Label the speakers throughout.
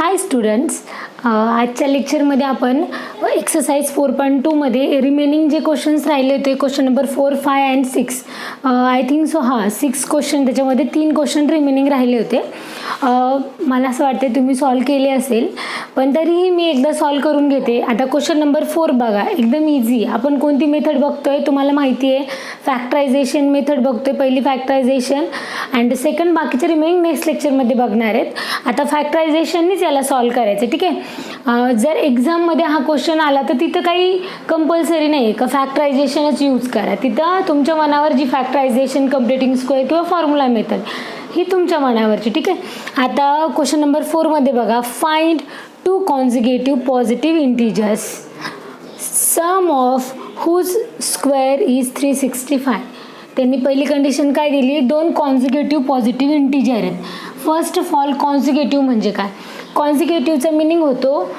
Speaker 1: हाय students, आजच्या लेक्चरमध्ये आपण एक्सरसाइज 4.2 मध्ये रिमेनिंग जे क्वेश्चन्स राहिले होते question number 4, 5 and 6 I think so 6 question, त्याच्यामध्ये 3 क्वेश्चन रिमेनिंग राहिले होते. मला असं वाटते तुम्ही सॉल्व केले असेल, पण तरीही मी एकदा सॉल्व करून घेते. आता क्वेश्चन नंबर 4 बघा, एकदम इझी. आपण कोणती मेथड बघतोय तुम्हाला माहिती आहे, फॅक्टरायझेशन मेथड बघतोय. पहिली फॅक्टरायझेशन अँड सेकंड बाकीचे रिमेनिंग नेक्स्ट लेक्चरमध्ये बघणार आहेत. आता फॅक्टरायझेशननीच याला सॉल्व करायचं, ठीक आहे. जर एक्झाममध्ये हा क्वेश्चन आला तर तिथं काही कंपल्सरी नाही आहे का फॅक्टरायझेशनच यूज करा. तिथं तुमच्या मनावर जी फॅक्टरायझेशन, कम्प्युटिंग स्क्वेअर किंवा फॉर्म्युला मेथड ही तुमच्या मनावरची, ठीक आहे. आता क्वेश्चन नंबर 4 मध्ये बघा, find 2 consecutive positive integers sum of whose square is 365. त्यांनी पहिली कंडिशन काय दिली, 2 कॉन्झिक्युटिव्ह पॉझिटिव्ह इंटिजर आहेत. फर्स्ट ऑफ ऑल कॉन्झिक्युटिव्ह म्हणजे काय? कॉन्झिक्युटिव्हचा मिनिंग होतो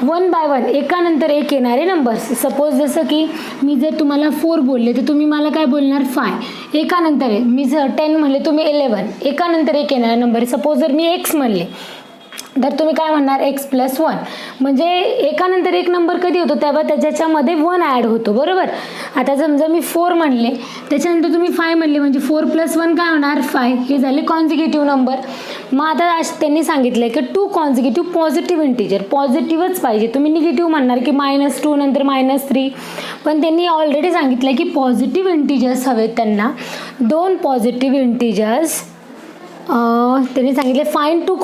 Speaker 1: 1 बाय 1, एकानंतर एक येणारे नंबर्स. सपोज जसं की मी जर तुम्हाला 4 बोलले तर तुम्ही मला काय बोलणार 5, एकानंतर आहे. मी जर 10 म्हणले तुम्ही 11, एकानंतर एक येणारा नंबर. सपोज जर मी x म्हणले तर तुम्ही काय म्हणणार x + 1, म्हणजे एकानंतर एक नंबर कधी होतो तेव्हा त्याच्यामध्ये 1 ॲड होतो, बरोबर. आता समजा मी 4 म्हणले, त्याच्यानंतर तुम्ही 5 म्हणले, म्हणजे 4 + 1 काय होणार 5. हे झाले कॉन्झिक्युटिव्ह नंबर. मग आता त्यांनी सांगितलंय की 2 कॉन्झिक्युटिव्ह पॉझिटिव्ह इंटिजर, पॉझिटिव्हच पाहिजे. तुम्ही निगेटिव्ह म्हणणार की -2 नंतर -3, पण त्यांनी ऑलरेडी सांगितलंय की पॉझिटिव्ह इंटिजर्स हवेत त्यांना. 2 पॉझिटिव्ह इंटिजर्स त्यांनी सांगितले फाइंड 2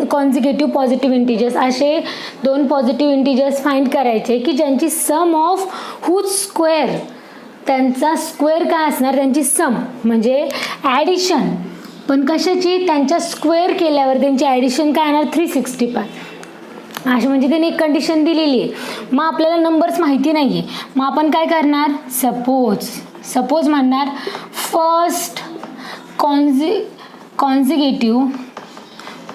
Speaker 1: कॉन्झिक्युटिव्ह पॉझिटिव्ह इंटिजर्स. असे 2 पॉझिटिव्ह इंटिजर्स फाइंड करायचे की ज्यांची सम ऑफ हुज स्क्वेअर, त्यांचा स्क्वेअर काय असणार, त्यांची सम म्हणजे ॲडिशन. पण कशाची? त्यांच्या स्क्वेअर केल्यावर त्यांची ॲडिशन काय येणार 365. अशी म्हणजे त्यांनी एक कंडिशन दिलेली आहे. मग आपल्याला नंबर्स माहिती नाही आहे, मग आपण काय करणार, सपोज म्हणणार first consecutive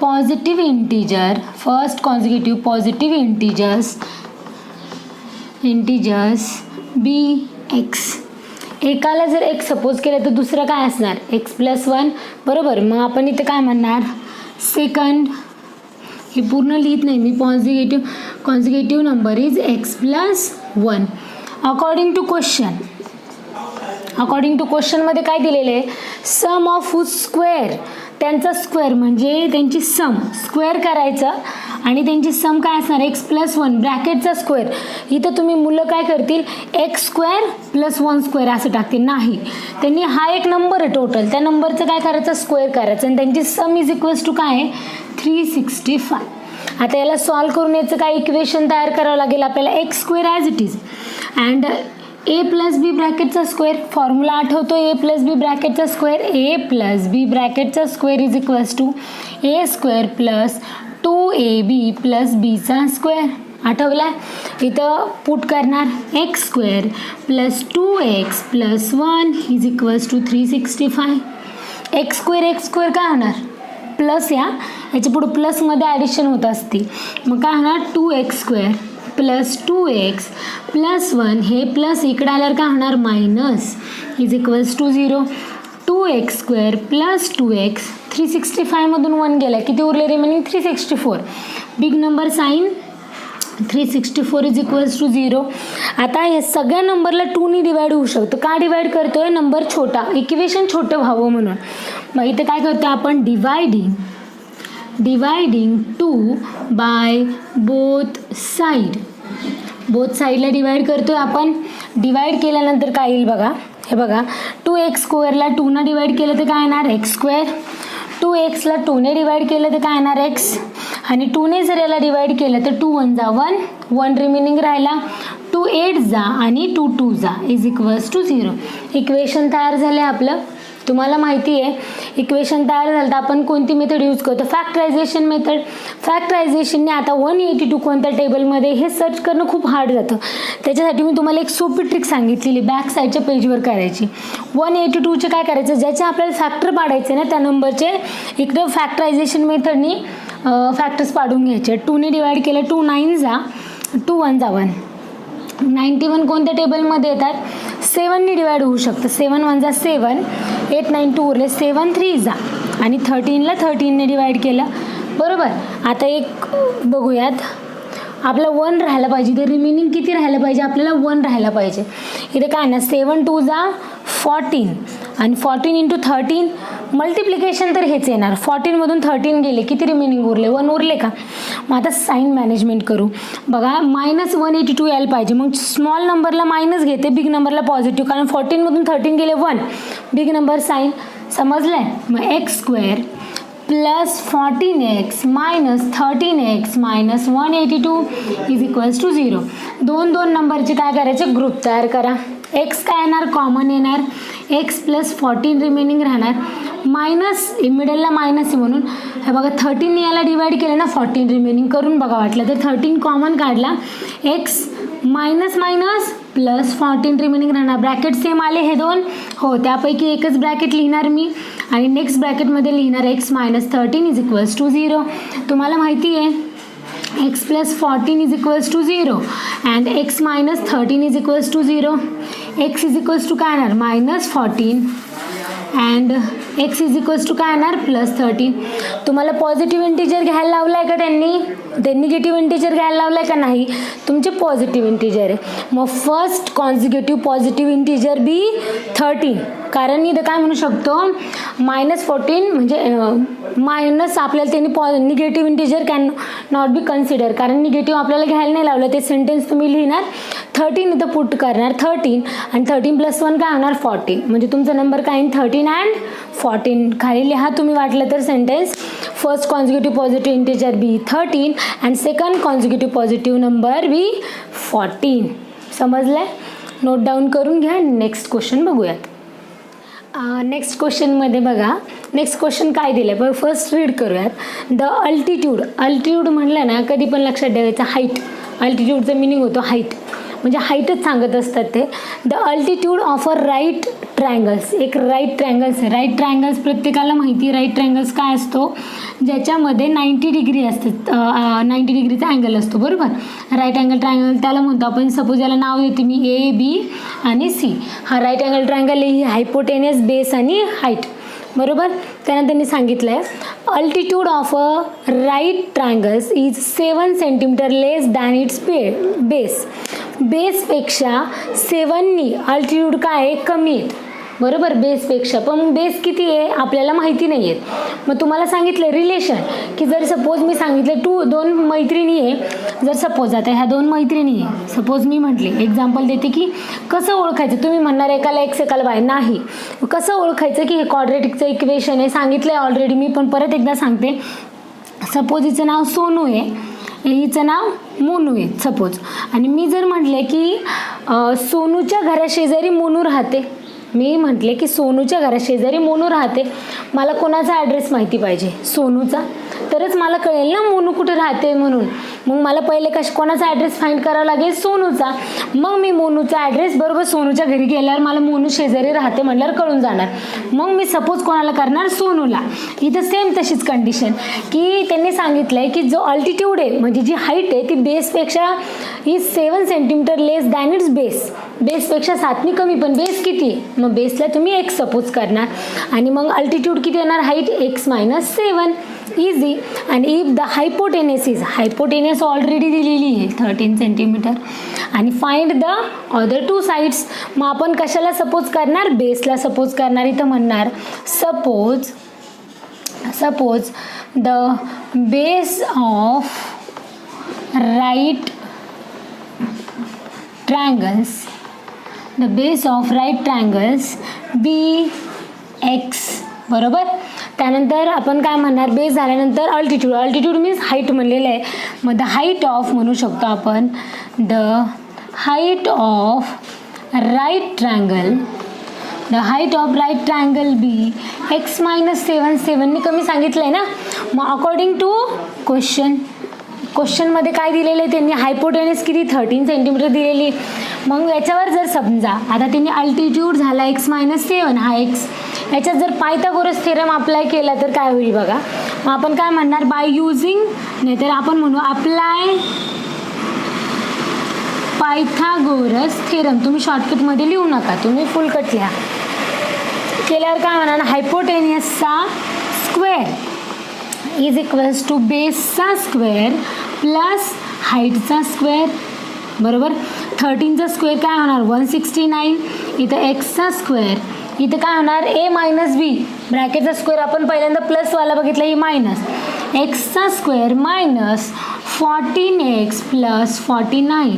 Speaker 1: positive integer, first consecutive positive integers bx. एकाला जर x सपोज केलं तर दुसरं काय असणार x + 1, बरोबर. मग आपण इथे काय म्हणणार सेकंड, हे पूर्ण लिहित नाही मी, consecutive number is x + 1 according to क्वेश्चनमध्ये काय दिलेलं आहे, सम ऑफ हुज स्क्वेअर, त्यांचा स्क्वेअर म्हणजे त्यांची सम स्क्वेअर करायचं आणि त्यांची सम काय असणार x + 1 ब्रॅकेटचा स्क्वेअर. इथं तुम्ही मुलं काय करतील x² + 1 स्क्वेअर असं टाकतील. नाही, त्यांनी हा एक नंबर आहे टोटल, त्या नंबरचं काय करायचं स्क्वेअर करायचं आणि त्यांची सम इज इक्वल्स टू काय आहे 365. आता याला सॉल्व करून याचं काय इक्वेशन तयार करावं लागेल आपल्याला, x² as it is and a + b ब्रॅकेटचा स्क्वेअर. फॉर्म्युला आठवतो a + b ब्रॅकेटचा स्क्वेअर, a + b ब्रॅकेटचा square is equals to a² + 2ab + b चा स्क्वेअर. आठवला? इथं पुट करणार x² + 2x + 1 is equals to 365. x² काय होणार प्लस, याच्या पुढे प्लसमध्ये ॲडिशन होत असते, मग काय होणार 2x² + 2x + 1, हे प्लस इकडे आल्यावर काय होणार minus is equals to 0. 2x² + 2x 365 मधून 1 गेला, किती उरले remaining 364. Big number sign 364 is equals to 0. आता या सगळ्या नंबरला 2 ने डिवाइड होऊ शकतो. का डिवाइड करतोय, नंबर छोटा, इक्वेशन छोटं व्हावं म्हणून. मग इथे काय करतो आपण डिवायडिंग 2 बाय बोथ साईडला डिवाइड करतोय आपण. डिवाइड केल्यानंतर काय येईल बघा, हे बघा 2x² ला 2 ने डिवाइड केलं तर काय येणार x², 2x ला 2 ने डिवाइड केलं तर काय येणार x, आणि 2 ने जर याला डिवाइड केलं तर 2 1 जा 1 रिमेनिंग राहिला, 2 8 जा आणि 2 2 जा इज इक्वल्स टू 0. इक्वेशन तयार झाले आपलं. तुम्हाला माहिती आहे इक्वेशन तयार झालं तर आपण कोणती मेथड यूज करतो, फॅक्टरायझेशन मेथड. फॅक्टरायझेशनने आता 182 कोणत्या टेबलमध्ये हे सर्च करणं खूप हार्ड जातं. त्याच्यासाठी मी तुम्हाला एक सोपी ट्रिक सांगितलेली, बॅक साईडच्या पेजवर करायची. 182चे काय करायचं, ज्याचे आपल्याला फॅक्टर पाडायचे ना त्या नंबरचे इकडं फॅक्टरायझेशन मेथडनी फॅक्टर्स पाडून घ्यायचे. 2 ने डिवाइड केलं 2 9 जा 2 1 जा 1. 91 कोणत्या टेबलमध्ये येतात, 7 ने डिवाइड होऊ शकतं, 7 1 जा 7, 8 9 2 उरले, 7 3 जा आणि 13 ला 13 ने डिवाइड केलं बरोबर. आता एक बघूयात, आपला 1 राहायला पाहिजे, तर रिमेनिंग किती राहायला पाहिजे, आपल्याला 1 राहायला पाहिजे. इथे काय ना 7 2 जा 14 आणि 14 × 13 मल्टिप्लिकेशन तर हेच येणार. 14 मधून 13 गेले, किती रिमेनिंग उरले, 1 उरले का. मग आता साईन मॅनेजमेंट करू. बघा -182 यायला पाहिजे, मग स्मॉल नंबरला मायनस घेते, बिग नंबरला पॉझिटिव्ह, कारण 14 मधून 13 गेले 1, बिग नंबर साईन. समजलंय. मग x² plus 14x minus 13x minus 182 is equals to 0. 2 नंबरचे काय करायचे, ग्रुप तयार करा. x काय येणार, कॉमन येणार, x प्लस 14 रिमेनिंग राहणार, मायनस मिडलला मायनस आहे म्हणून हे बघा 13 याला डिवाइड केलं ना, 14 रिमेनिंग करून बघा वाटलं तर 13 कॉमन काढला, x minus minus plus 14 remaining राहणार. ब्रॅकेट सेम आले हे 2, हो त्यापैकी एकच ब्रॅकेट लिहिणार मी आणि नेक्स्ट ब्रॅकेटमध्ये लिहिणार x minus 13 is equals to 0. तुम्हाला माहिती आहे x plus 14 is equals to 0 and x minus 13 is equals to 0. x is equals to काय येणार, minus 14 and x is equals to काय येणार, प्लस 13. तुम्हाला पॉझिटिव्ह इंटिजर घ्यायला लावला आहे का त्यांनी, ते निगेटिव्ह इंटिजर घ्यायला लावला आहे का नाही, तुमचे पॉझिटिव्ह इंटिजर आहे. मग first consecutive positive integer be 13, कारण इथं काय म्हणू शकतो -14 म्हणजे मायनस आपल्याला त्यांनी negative integer can not be consider, कारण निगेटिव्ह आपल्याला घ्यायला नाही लावलं. ते सेंटेन्स तुम्ही लिहिणार 13 इथं पुट करणार 13 आणि 13 प्लस 1 काय होणार 14, म्हणजे तुमचा नंबर काय येईल 13 अँड 14. खाली लिहा तुम्ही वाटलं तर sentence. First consecutive positive integer be 13 and second consecutive positive number be 14. समजलंय. नोट डाऊन करून घ्या. नेक्स्ट क्वेश्चन बघूयात. नेक्स्ट क्वेश्चनमध्ये बघा, नेक्स्ट क्वेश्चन काय दिलं बघ, फर्स्ट रीड करूयात. द अल्टिट्यूड म्हणलं ना कधी पण लक्षात ठेवायचं, हाईट. अल्टिट्यूडचा मिनिंग होतो हाईट, म्हणजे हाईटच सांगत असतात ते. The altitude of a right triangles, एक राईट ट्रायंगल्स आहे. राईट ट्रायंगल्स प्रत्येकाला माहिती, राईट ट्रायंगल्स काय असतो, ज्याच्यामध्ये 90 डिग्री असते, 90 डिग्रीचा अँगल असतो, बरोबर. राईट अँगल ट्रायंगल त्याला म्हणतो आपण. सपोज याला नाव देते मी A, B आणि C. हा राईट अँगल ट्रायंगल ही हायपोटेनियस, बेस आणि हाईट, बरोबर. त्यानंतर त्यांनी सांगितलं आहे altitude of a right triangles is 7 centimetre less than its base. बेसपेक्षा 7नी अल्टिट्यूड काय आहे, कमी आहेत, बरोबर, बेसपेक्षा. पण बेस किती आहे आपल्याला माहिती नाही आहेत. मग तुम्हाला सांगितलं रिलेशन, की जर सपोज मी सांगितलं 2 मैत्रिणी आहे, जर सपोज आता ह्या 2 मैत्रिणी आहे, सपोज मी म्हटले एक्झाम्पल देते की कसं ओळखायचं, तुम्ही म्हणणार एकाला x एकाला y, नाही. कसं ओळखायचं की हे क्वाड्रेटिकचं इक्वेशन आहे, सांगितलं आहे ऑलरेडी मी, पण परत एकदा सांगते. सपोज हिचं नाव सोनू आहे, हिचं नाव मोनू आहे सपोज, आणि मी जर म्हटले की सोनूच्या घराशेजारी मोनू राहते, मी म्हटले की सोनूच्या घराशेजारी मोनू राहते, मला कोणाचा ॲड्रेस माहिती पाहिजे, सोनूचा, तरच मला कळेल ना मोनू कुठे राहते म्हणून. मग मला पहिले कोणाचा ॲड्रेस फाइंड करावा लागेल, सोनूचा. मग मी मोनूचा ॲड्रेस बरोबर सोनूच्या घरी गेल्यावर मला मोनू शेजारी राहते म्हटल्यावर कळून जाणार. मग मी सपोज कोणाला करणार, सोनूला. इथं सेम तशीच कंडिशन, की त्यांनी सांगितलं आहे की जो अल्टिट्यूड आहे म्हणजे जी हाईट आहे ती बेसपेक्षा ही 7 centimetre less than its base. बेसपेक्षा 7नी कमी, पण बेस किती, मग बेसला तुम्ही x सपोज करणार आणि मग अल्टिट्यूड किती येणार, हाईट x मायनस 7. इझी. आणि if the hypotenuse is, hypotenuse already दिलेली आहे 13 सेंटीमीटर, आणि फाइंड द अदर 2 साइड्स. मग आपण कशाला सपोज करणार, बेसला सपोज करणार. इथं म्हणणार suppose the base of right triangles BX, बरोबर. त्यानंतर आपण काय म्हणणार, बेस झाल्यानंतर अल्टिट्यूड मीन्स हाईट म्हणलेलं आहे. मग द हाईट ऑफ म्हणू शकतो आपण, the height of right triangle BX minus 7नी कमी सांगितलं आहे ना. मग अकॉर्डिंग टू क्वेश्चनमध्ये काय दिलेलं आहे त्यांनी, हायपोटेनस किती 13 सेंटीमीटर दिलेली. मग याच्यावर जर समजा आता त्यांनी अल्टिट्यूड झाला x मायनस 7, हा x, याच्यात जर पायथागोरस थेरम अप्लाय केला तर काय होईल बघा. मग आपण काय म्हणणार, बाय युझिंग, नाहीतर आपण म्हणू अप्लाय पायथागोरस थेरम. तुम्ही शॉर्टकटमध्ये लिहू नका, तुम्ही फुल कट लिहा. केल्यावर काय म्हणणार, हायपोटेनियसचा स्क्वेअर इज इक्वल्स टू बेसचा स्क्वेअर प्लस हाईटचा स्क्वेअर, बरोबर. 13चा स्क्वेअर काय होणार 169, इथं एक्सचा स्क्वेअर, इथं काय होणार ए मायनस बी, ब्रॅकेटचा स्क्वेअर आपण पहिल्यांदा प्लसवाला बघितला, ही मायनस, एक्सचा स्क्वेअर मायनस 14x प्लस 49.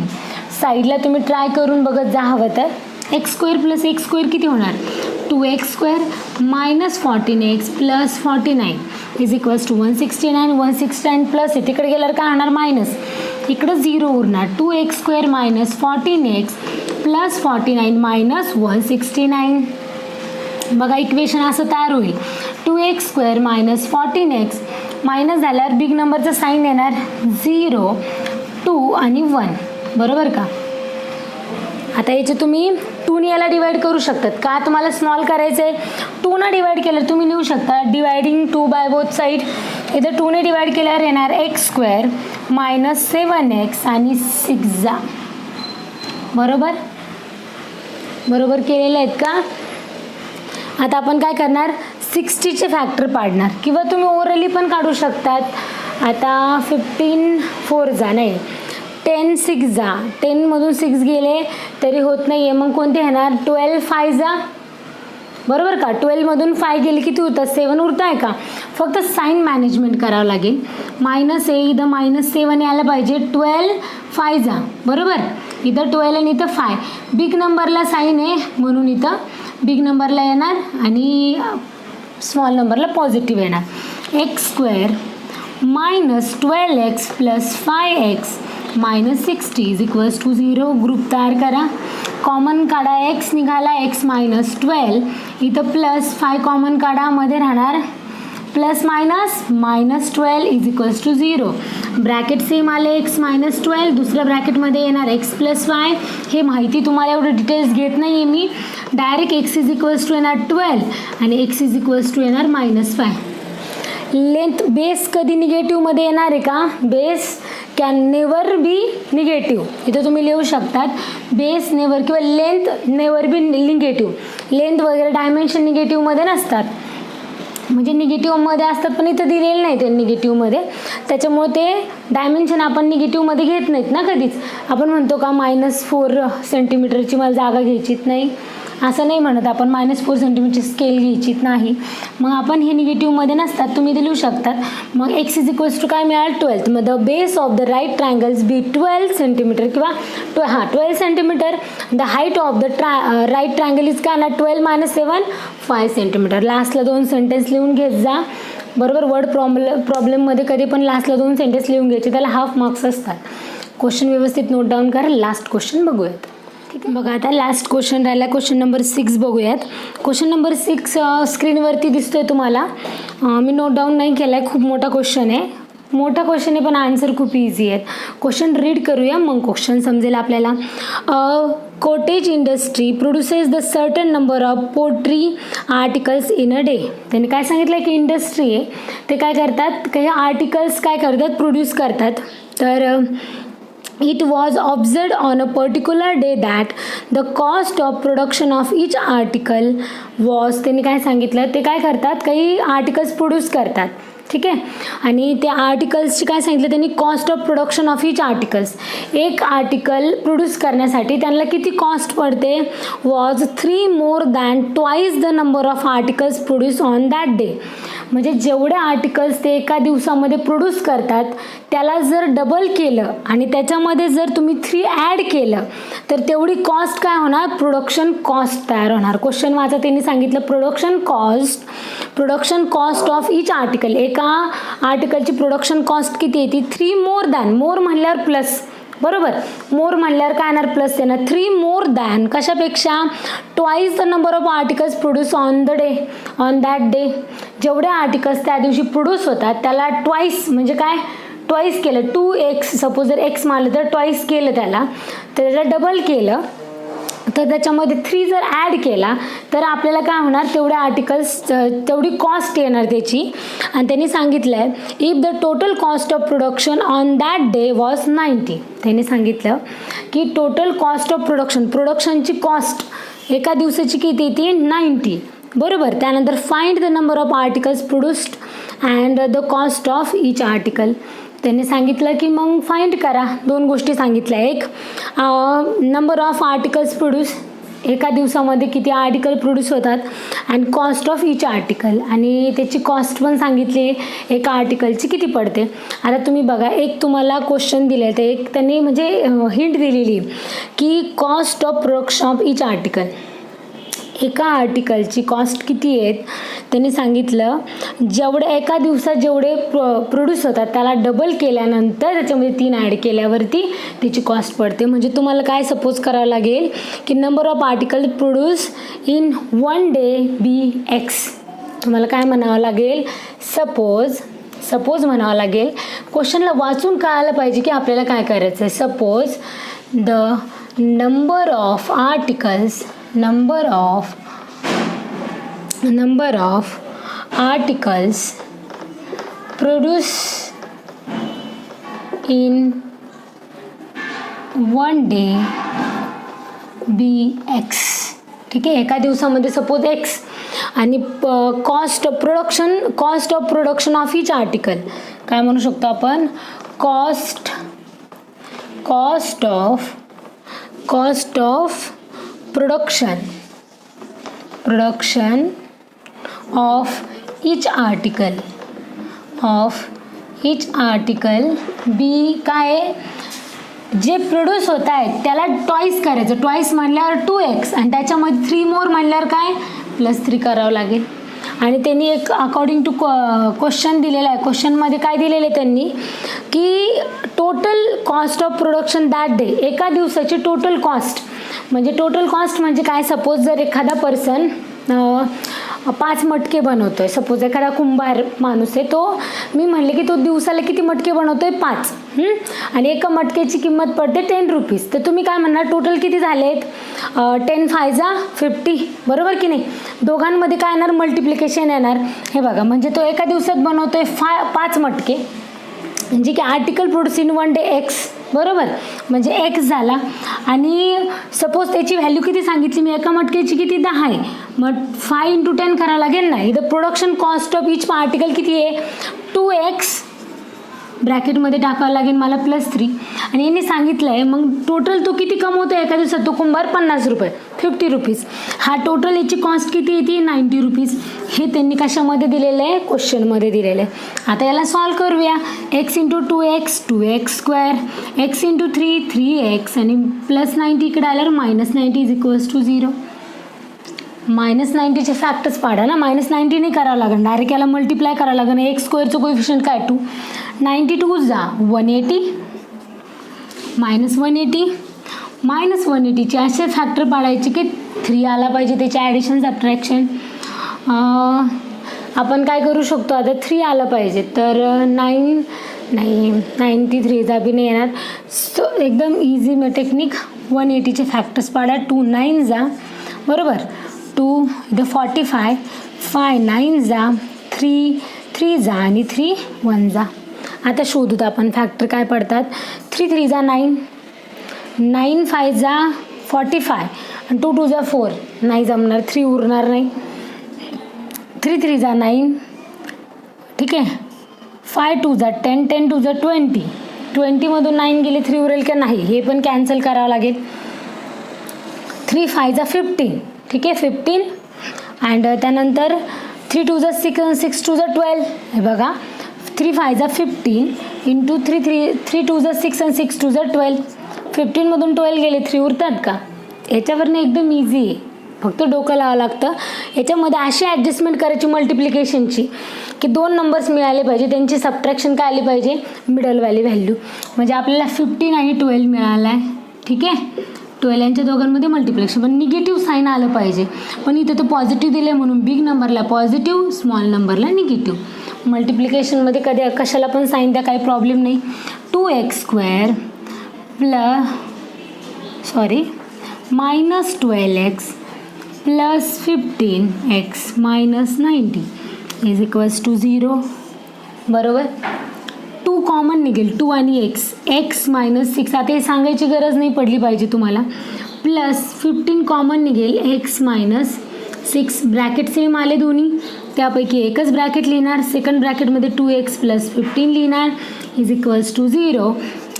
Speaker 1: साईडला तुम्ही ट्राय करून बघत जा हवं तर. X square plus X square किती होणार 2x square minus 14x plus 49 is equals to 169. 169 plus आहे तिकडे गेल्यावर काय होणार मायनस, इकडं 0 उरणार. 2x square minus 14x plus 49 minus 169. बघा इक्वेशन असं तयार होईल. 2x square minus 14x minus झाल्यावर बिग नंबरचं साईन येणार 0, 2 आणि 1, बरोबर का. आता याचे तुम्ही 2ने याला डिवाइड करू शकतात का, तुम्हाला स्मॉल करायचं आहे 2ने डिवाइड केलं तुम्ही लिहू शकता डिवायडिंग 2 बाय बोथ साईड. इथं 2ने डिवाइड केल्यावर येणार एक्स स्क्वेअर मायनस 7x आणि 6 बरोबर. बरोबर केलेले आहेत का. आता आपण काय करणार 60चे फॅक्टर पाडणार किंवा तुम्ही ओरली पण काढू शकतात. आता 15 4 जा नाही 10 6 जा, 10 मधून 6 गेले तरी होत नाही आहे, मग कोणते येणार 12 5 जा, बरोबर का. 12 मधून 5 गेले किती होतं 7 उरत आहे का. फक्त साईन मॅनेजमेंट करावं लागेल. मायनस ए इथं मायनस 7 यायला पाहिजे. 12 5 जा, बरोबर. इथं 12 आणि इथं 5 बिग नंबरला साईन आहे म्हणून इथं बिग नंबरला येणार आणि स्मॉल नंबरला पॉझिटिव्ह येणार. X square minus 12x plus 5x minus 60 is equals to 0. Group तयार करा, कॉमन काढा, एक्स निघाला एक्स मायनस 12, इथं प्लस 5 कॉमन काढा, मध्ये राहणार plus minus minus 12 is equals to 0. Bracket same आले एक्स मायनस 12, दुसऱ्या ब्रॅकेटमध्ये येणार एक्स प्लस 5. हे माहिती तुम्हाला एवढं डिटेल्स घेत नाही आहे मी, direct x is equals to येणार 12 आणि एक्स इज इक्वल्स टू येणार मायनस 5. लेंथ बेस कधी निगेटिव्हमध्ये येणार आहे का, base can never be negative. इथं तुम्ही लिहू शकतात बेस नेवर किंवा length never be negative. Length वगैरे डायमेन्शन निगेटिव्हमध्ये नसतात, म्हणजे निगेटिव्हमध्ये असतात पण इथं दिलेलं नाही ते निगेटिव्हमध्ये, त्याच्यामुळे ते डायमेन्शन आपण निगेटिव्हमध्ये घेत नाहीत ना कधीच. आपण म्हणतो का -4 सेंटीमीटरची मला जागा घ्यायचीच नाही, असं नाही म्हणत आपण. -4 सेंटीमीटर स्केल घ्यायचीच नाही, मग आपण हे निगेटिव्हमध्ये नसतात, तुम्ही ते लिहू शकतात. मग एक्स इज इक्वल्स टू काय मिळाल 12. मग the base of the right triangles be 12 centimetre किंवा 12 centimetre. The height of the right triangle is काय ना 12 मायनस 7 5 सेंटीमीटर. लास्टला 2 सेंटेन्स लिहून घेत जा, बरोबर. वर्ड प्रॉब्लेममध्ये कधी पण लास्टला 2 सेंटेन्स लिहून घ्यायचे, त्याला हाफ मार्क्स असतात. क्वेश्चन व्यवस्थित नोट डाऊन करा. लास्ट क्वेश्चन बघूयात. ठीक आहे, बघा आता लास्ट क्वेश्चन राहिला, क्वेश्चन नंबर 6 बघूयात. क्वेश्चन नंबर 6 स्क्रीनवरती दिसतोय तुम्हाला, मी नोट डाऊन नाही केला आहे, खूप मोठा क्वेश्चन आहे. मोठा क्वेश्चन आहे पण आन्सर खूप इझी आहेत. क्वेश्चन रीड करूया मग क्वेश्चन समजेल आपल्याला. Cottage industry produces the certain number of poultry articles in a day. त्यांनी काय सांगितलं की इंडस्ट्री आहे ते काय करतात, काही आर्टिकल्स काय करतात प्रोड्यूस करतात. तर it was observed on a particular day that the cost of production of each article was. त्यांनी काय सांगितलं, ते काय करतात काही आर्टिकल्स प्रोड्यूस करतात, ठीक आहे. आणि त्या आर्टिकल्सची काय सांगितलं त्यांनी, cost of production of each articles. एक आर्टिकल प्रोड्यूस करण्यासाठी त्यांना किती कॉस्ट पडते, was 3 more than twice the number of articles produced on that day. म्हणजे जेवढे आर्टिकल्स ते एका दिवसामध्ये प्रोड्यूस करतात त्याला जर डबल केलं आणि त्याच्यामध्ये जर तुम्ही 3 ॲड केलं तर तेवढी कॉस्ट काय होणार, प्रोडक्शन कॉस्ट तयार होणार. क्वेश्चन वाचा, त्यांनी सांगितलं production cost of each article. एका आर्टिकलची प्रोडक्शन कॉस्ट किती येते 3 more than, मोर म्हणल्यावर प्लस, बरोबर. मोर म्हणल्यावर काय येणार प्लस येणार. 3 more than कशापेक्षा, twice the number of articles produce on that day. जेवढे आर्टिकल्स त्या दिवशी प्रोड्यूस होतात त्याला ट्वाईस म्हणजे काय, ट्वाईस केलं. 2x सपोज जर x मानलं तर ट्वाईस केलं त्याला, तर त्याला डबल केलं तर त्याच्यामध्ये 3 जर ॲड केला तर आपल्याला काय होणार, तेवढ्या आर्टिकल्स तेवढी कॉस्ट येणार त्याची. आणि त्यांनी सांगितलं आहे if the total cost of production on that day was 90. त्यांनी सांगितलं की टोटल कॉस्ट ऑफ प्रोडक्शनची कॉस्ट एका दिवसाची किती येते 90, बरोबर. त्यानंतर find the number of articles produced and the cost of each article. त्यांनी सांगितलं की मग फाइंड करा. दोन गोष्टी सांगितल्या, एक नंबर ऑफ आर्टिकल्स प्रोड्यूस, एका दिवसामध्ये किती आर्टिकल प्रोड्यूस होतात, and cost of each article, आणि त्याची कॉस्ट पण सांगितली एका आर्टिकलची किती पडते. आता तुम्ही बघा, एक तुम्हाला क्वेश्चन दिले तर एक त्यांनी म्हणजे हिंट दिलेली की cost of production of each article, एका आर्टिकलची कॉस्ट किती आहेत त्यांनी सांगितलं. जेवढे एका दिवसात जेवढे प्रोड्यूस होतात त्याला डबल केल्यानंतर त्याच्यामध्ये 3 ॲड केल्यावरती त्याची कॉस्ट पडते. म्हणजे तुम्हाला काय सपोज करावं लागेल की number of article produce in 1 day be X. तुम्हाला काय म्हणावं लागेल, सपोज म्हणावं लागेल. क्वेश्चनला वाचून कळायला पाहिजे की आपल्याला काय करायचं आहे. Suppose the number of articles produced in 1 day be x. ठीक आहे, एका दिवसामध्ये सपोज x आणि cost of production of each article काय म्हणू शकतो आपण, cost of production of each article be काय जे प्रोड्यूस होत आहेत त्याला ट्वाईस करायचं. ट्वाईस म्हणल्यावर 2x आणि त्याच्यामध्ये 3 मोर म्हणल्यावर काय +3 करावं लागेल. आणि त्यांनी एक अकॉर्डिंग टू क्वेश्चन दिलेला आहे. क्वेश्चनमध्ये काय दिलेलं आहे त्यांनी की total cost of production that day, एका दिवसाची टोटल कॉस्ट म्हणजे काय, सपोज जर एखादा पर्सन 5 मटके बनवतोय, सपोज एखादा कुंभार माणूस आहे, तो मी म्हणले की तो दिवसाला किती मटके बनवतोय 5, आणि एका मटक्याची किंमत पडते 10 रुपीज. तर तुम्ही काय म्हणणार, टोटल किती झालेत, 10 5 50, बरोबर की नाही. दोघांमध्ये काय येणार, मल्टिप्लिकेशन येणार. हे बघा, म्हणजे तो एका दिवसात बनवतोय 5 मटके, म्हणजे की article produce in 1 day x, बरोबर, म्हणजे एक्स झाला. आणि सपोज त्याची व्हॅल्यू किती सांगितली मी, एका मटक्याची किती 10 आहे, मग 5 × 10 करावं लागेल ना. इथं production cost of each article किती आहे, 2x ब्रॅकेटमध्ये टाकावं लागेल मला +3. आणि यांनी सांगितलं आहे मग टोटल तो किती कमवतो एका दिवसात, तो कुंभार 50 रुपये, 50 रुपीज. हा टोटल याची कॉस्ट किती येते, 90 रुपीज. हे त्यांनी कशामध्ये दिलेलं आहे, क्वेश्चनमध्ये दिलेलं आहे. आता याला सॉल्व करूया. x × 2x 2x², x × 3 3x, आणि +90 इकडे आल्यावर -90 = 0. -90चे फॅक्टर्स पाडा ना, -90 नाही करावं लागेल, डायरेक्ट याला मल्टिप्लाय करावं लागेल. x² कोएफिशियंट काय 2, 92 जा 180, -180चे असे फॅक्टर पाडायचे की 3 आला पाहिजे, त्याचे ॲडिशन सबट्रॅक्शन. आपण काय करू शकतो आता, 3 आलं पाहिजे, तर 93 बी नाही येणार. सो एकदम इझी टेक्निक, 180चे फॅक्टर्स पाडा, 2 9 जा, बरोबर, 2 इथं 45, 5 9 जा, 3 जा, आणि 3 1 जा. आता शोधूत आपण फॅक्टर काय पडतात. 3 3 जा 9, 9 5 जा 45, आणि 2 2 जा 4, नाही जमणार, 3 उरणार नाही. 3 3 जा 9, ठीक आहे. 5 2 जा 10, 10 2 जा 20, 20मधून 9 गेले, 3 उरेल का नाही, हे पण कॅन्सल करावं लागेल. 3 5 जा 15, ठीक आहे, 15. अँड त्यानंतर 3 2 जा 6, 6 2 जा 12. हे बघा, 3 5 जा 15 × 3 2 जा 6, आणि 6 2 जा 12. 15मधून 12 गेले, 3 उरतात का. याच्यावरनं एकदम इझी आहे, फक्त डोकं लावावं लागतं. याच्यामध्ये अशी ॲडजस्टमेंट करायची मल्टिप्लिकेशनची की 2 नंबर्स मिळाले पाहिजे, त्यांची सबट्रॅक्शन काय आली पाहिजे, मिडलवाली व्हॅल्यू. म्हणजे आपल्याला 15 आणि 12 मिळाला आहे, ठीक आहे. 12 यांच्या दोघांमध्ये मल्टिप्लिकेशन, पण निगेटिव्ह साईन आलं पाहिजे. पण इथं तो पॉझिटिव्ह दिले म्हणून बिग नंबरला पॉझिटिव्ह, स्मॉल नंबरला निगेटिव्ह. मल्टिप्लिकेशनमध्ये कधी कशाला पण साईन द्या, काही प्रॉब्लेम नाही. 2x² -12x + 15x - 90 = 0, बरोबर. 2 कॉमन निघेल, 2 आणि x -6, आता हे सांगायची गरज नाही पडली पाहिजे तुम्हाला. +15 कॉमन निघेल, x - 6, ब्रॅकेट सेम आले दोन्ही, त्यापैकी एकच ब्रॅकेट लिहिणार, सेकंड ब्रॅकेटमध्ये 2x + 15 लिहिणार is equals to 0,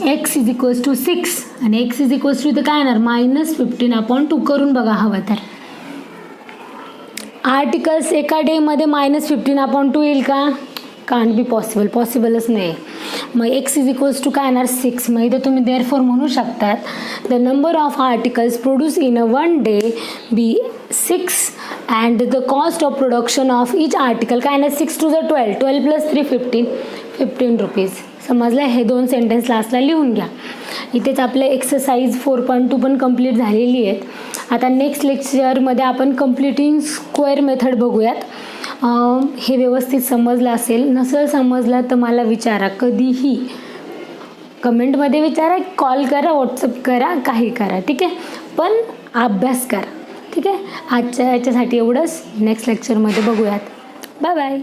Speaker 1: x is equals to 6 आणि x इज इक्वल्स टू इथं काय येणार -15/2 करून बघा हवं तर. आर्टिकल्स एका डेमध्ये -15/2 येईल का? कांट बी पॉसिबल, पॉसिबलच नाही. मग x इज इक्वल्स टू काय येणार 6. मग इथं तुम्ही देअरफॉर म्हणू शकतात the number of articles produce in a one day be 6 and the cost of production of each article काय येणार 6 to the 12, 12 + 3 15 रुपीज. समजलं? हे 2 सेंटेन्स लास्टला लिहून घ्या. इथेच आपले एक्सरसाइज 4.2 पण कंप्लीट झालेली आहेत. आता नेक्स्ट लेक्चरमध्ये आपण कंप्लीटिंग स्क्वेअर मेथड बघूयात. हे व्यवस्थित समजलं असेल, नसेल समजलं तर मला विचारा, कधीही कमेंटमध्ये विचारा, कॉल करा, व्हॉट्सअप करा, काही करा, ठीक आहे. पण अभ्यास करा, ठीक आहे. आजच्या याच्यासाठी एवढंच. नेक्स्ट लेक्चरमध्ये बघूयात. Bye bye.